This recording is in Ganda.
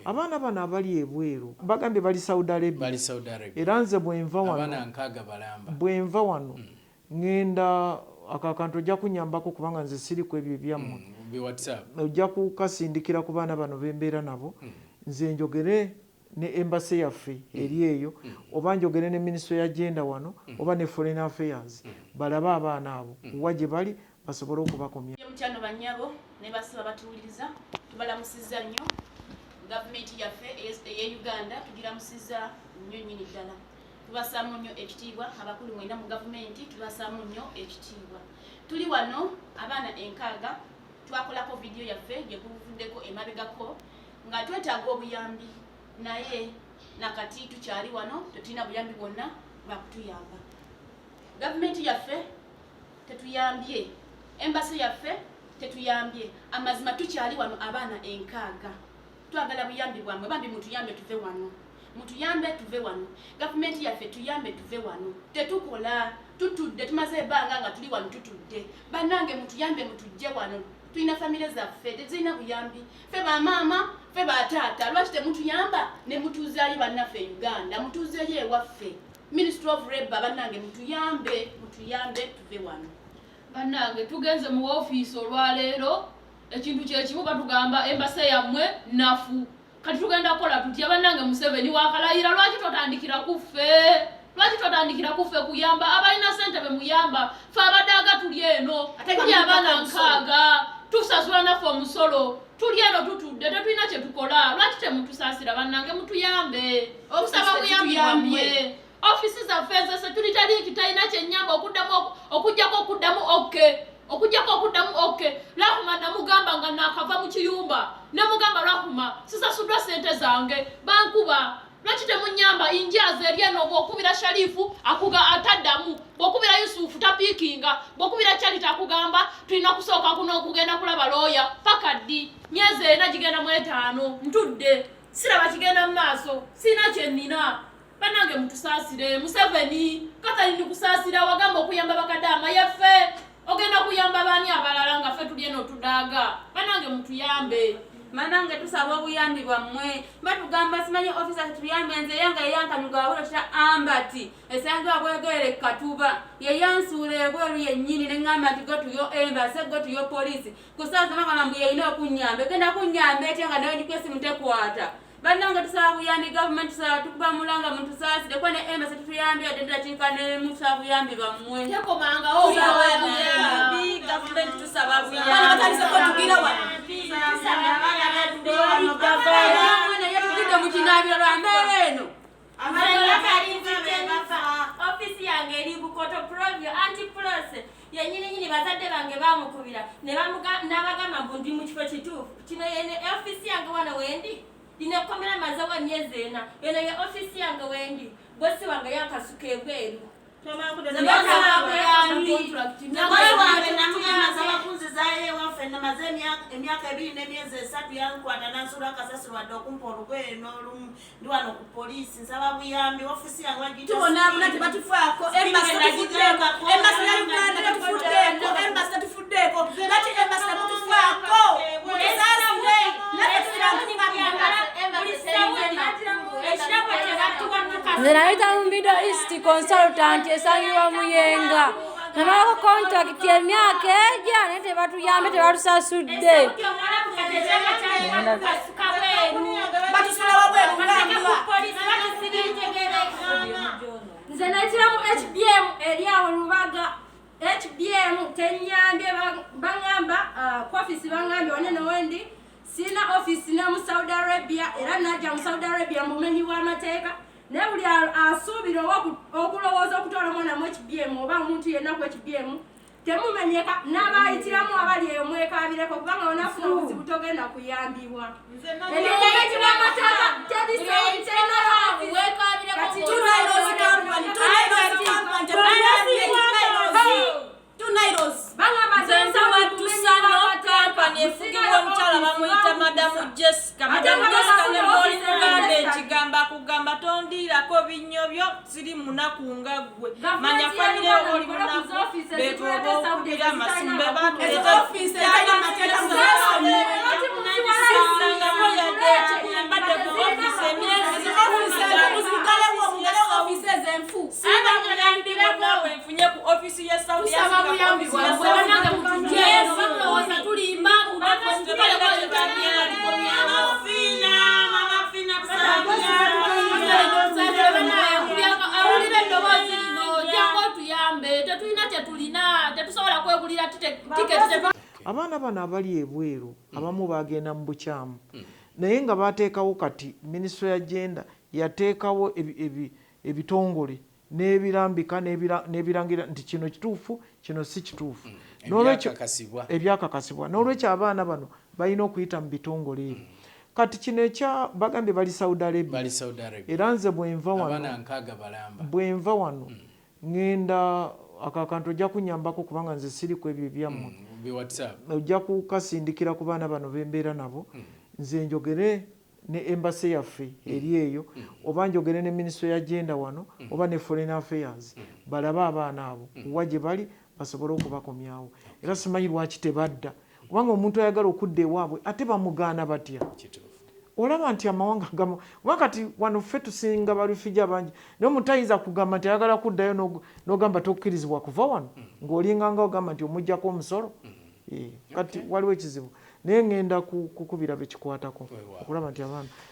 Abaana bano abali ebweru bagambye bali Saudi Arabia. Era nze bwenva wano ngenda akakantu ojja kunyambako kubanga nze siri ku ebyo byammwe. Ojja kukasindikira ku baana bano bembeera nabo. Nze njogere ne embassy yaffe eri eyo oba njogere ne Ministry ya Gender wano oba ne Foreign Affairs balabe abaana abo kuwa gye bali basobole okubakomya. Mukyano bannyabo ne basiba batuwuliriza tubalamusizza nnyo. Gavumenti yaffe eya Uganda tugiramusizza nnyo nnyini ddala. Tubasaamu nnyo ekitiibwa abakulu mwenda mu gavumenti tubasaamu nnyo ekitiibwa. Tuli wano abaana 6 twakolako vidiyo yaffe gye kuvuddeko emabegako nga twetaaga obuyambi naye nakati tukyali wano tetulina buyambi bwonna bakutuyamba. Gavumenti yaffe tetuyambye, embassy yaffe tetuyambye, amazima tukyali wano abaana 6. Twagala buyambi bwamwe bambi mutuyambe tuve wano. Mutuyambe tuve wano. Gavumenti yaffe tuyambe tuve wano. Tetukola tutudde tumaze ebbanga nga tuli wano tutudde. Bannange mutuyambe mutujje wano. Tulina famire zaffe tezirina buyambi. Ffe ba mama, ffe ba taata lwaki temutuyamba ne mutuuzaayo bannaffe Uganda mutuuzeeyo ewaffe. Ministry of Labour bannange mutuyambe tuve wano. Bannange tugenze mu office olwaleero ekintu kyekimu batugamba embassy yammwe nafu. Kati tugenda kola tutya bannange Museveni wakalayira lwaki totandikira kuffe? Lwaki totandikira kuffe kuyamba abalina ssente be muyamba ffe abaddaga tuli eno tuli abaana 6 tusasula naffe omusolo tuli eno tutudde tetulina kye tukola lwaki temutusaasira bannange mutuyambe okusaba buyambi bwammwe. Offices zaffe zose tuli taliiki talina kyennyamba okujjako okuddamu oke Rahuma namugamba nga nakava mu kiyumba namugamba Rahuma sisasuddwa ssente zange bankuba lwaki temunyamba injaza eri eno bw'okubira Sharifu ataddamu bw'okubira Yusufu tapiikinga bw'okubira Charity akugamba tulina kusooka kuno okugenda kulaba looya paka ddi myezi 4 gigenda mu 5 ntudde siraba kigenda mu maaso sina kyennina. Bannange mutusaasire Museveni Kathalini kusaasira wagamba okuyamba bakadama yaffe ogenda kuyamba baani abalala nga ffe tuli eno tudaaga. Bannange mutuyambe. Manange tusaba obuyambi bwammwe batugamba simanyi officer tuyambe nze yanga yankanyuga wolo kya ambati esanga bwegere katuba yeyansuule ebweru yennyini neŋŋamba nti go tuyo embassy go tuyo police kusaaza makama mbu yeyina okunyambe genda kunyambe etya nga nayo ndikwesi mutekwata. Bannange tusaba buyambi government tusaba tukuba mulanga mutusaasire kwa ne embassy tutuyambe adendakiika ne musaba buyambi bwammwe. Tekomanga government tusaba buyambi. Ofisi yange eri Bukoto Provio anti-plose yenyini bazadde bange bamukubira n'abagamba mbu ndi mu kifo kituufu kino yene ofisi yange wano wendi ndinekomera maze wa myezi 4 yene ye ofisi yange wendi bosi wange yakasuka ebweru emyaka 2 n'emyezi 3 yankwata nansula akasasiro wadde okumpa olugoye n'olumu ndi wano ku poliisi nsaba buyambi ofisi yange wagitubona tebatufaako embassy ya Uganda tetufuddeeko lati embassy temutufaako mutusaasire nze nayita mu Middle East consultant esangibwa Muyenga namalako contact emyaka ejja naye tebatuyambe tebatusasudde. Nze nayitiramu HBM eri awo Lubaga HBM tenyambye baŋŋamba ku ofisi baŋŋambye wanene wendi sina ofisi ne mu Saudi Arabia era najja mu Saudi Arabia mumenyi bw'amateeka naye buli asuubira okulowooza okutwala omwana mu HBM oba omuntu yenna ku HBM temumenyeka n'abayitiramu abali eyo mwekabireko kubanga onafuna obuzibu togenda kuyambibwa. Ebimenyi bw'amateeka kugamba tondiirako binyobyo ziri munaku nga ggwe manya famire oli munaku betooba okubira amasimbe bakuleeta buyambi bwabwe banange mutujeno bamulowooza tulimba awulira eddoboozi lino jangu otuyambe tetulina kyetulina tetusobola kwegulira tiketi. Abaana bano abali ebweru abamu bagenda mu bukyamu naye nga bateekawo kati minisitule ya genda yateekawo ebitongole n'ebirambika n'ebirangira nti kino kituufu kino si kituufu ebyakakasibwa n'olwekyo abaana bano balina okuyita mu bitongole ebyo. Kati kino ekya bagambye bali Saudi Arabia era nze bwenva wano ngenda akakantu ojja kunyambako kubanga nze siri ku ebyo ebyammwe ojja kukasindikira ku baana bano bembeera nabo nze njogere ne embassy yaffe eri eyo oba njogere ne minisitule ya genda wano oba ne foreign affairs balabe abaana abo wa gye bali basobole okubakomyawo era simanyi lwaki tebadda kubanga omuntu ayagala okudda ewaabwe ate bamugaana batya. Olaba nti amawanga gamu wakati wano ffe tusinga balufijja bangi naye omuntu ayinza kugamba nti ayagala kuddayo n'ogamba tokkirizibwa kuva wano ng'olinganga ogamba nti omuggyako omusolo. Kati waliwo ekizibu naye ngenda kukubira bekikwatako okulaba nti abaana